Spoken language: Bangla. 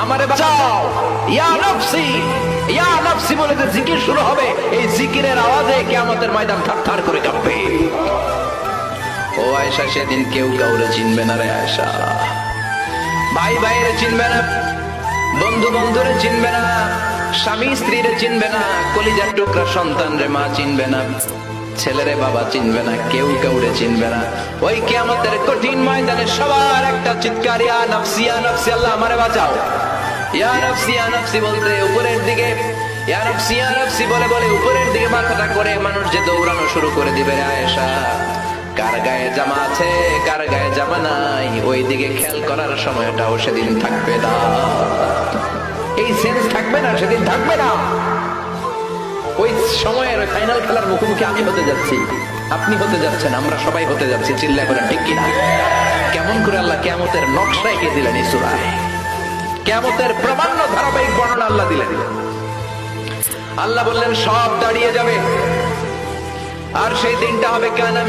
আমারে বাঁচাও, ইয়া নাফসি ইয়া নাফসি বলে যে জিকির শুরু হবে, এই জিকিরের আওয়াজে কিয়ামতের ময়দান থারথার করে কাঁপবে। ও আয়েশা, সেদিন কেউ কাউরে চিনবে না রে আয়েশা। ভাই ভাইরে চিনবে না, বন্ধু বন্ধুরে চিনবে না, স্বামী স্ত্রীরে চিনবে না, কলিজার টুকরা সন্তান রে মা চিনবে না, ছেলেরে বাবা চিনবে না, কেউ কাউরে চিনবে না। ওই কিয়ামতের কঠিন ময়দানে সবার একটা চিৎকার, ইয়া নাফসি ইয়া নাফসি, আল্লাহ আমারে বাঁচাও। ইয়া নাফসি ইয়া নাফসি বলতে উপরের দিকে, ইয়া নাফসি ইয়া নাফসি বলে বলে উপরের দিকে মাথাটা করে মানুষ যে দৌড়ানো শুরু করে দিবে রে আয়েশা। কার গায়ে জামা আছে কার গায়ে জামা নাই ওই দিকে খেয়াল করার সময়টাও সেদিন থাকবে না, এই সেন্স থাকবে না, সেদিন থাকবে না। ওই সময়ের ফাইনাল খেলার মুখোমুখি আমি হতে যাচ্ছি, আপনি হতে যাচ্ছেন, আমরা সবাই হতে যাচ্ছি। চিল্লা করে ঠিক কিনা? কেমন করে আল্লাহ কিয়ামতের নকশা এঁকে দিলেন এই সূরায়, কিয়ামতের প্রামাণ্য ধারাবাহিক বর্ণনা আল্লাহ দিলেন। আল্লাহ বললেন সব দাঁড়িয়ে যাবে, আর সেই দিনটা হবে কানা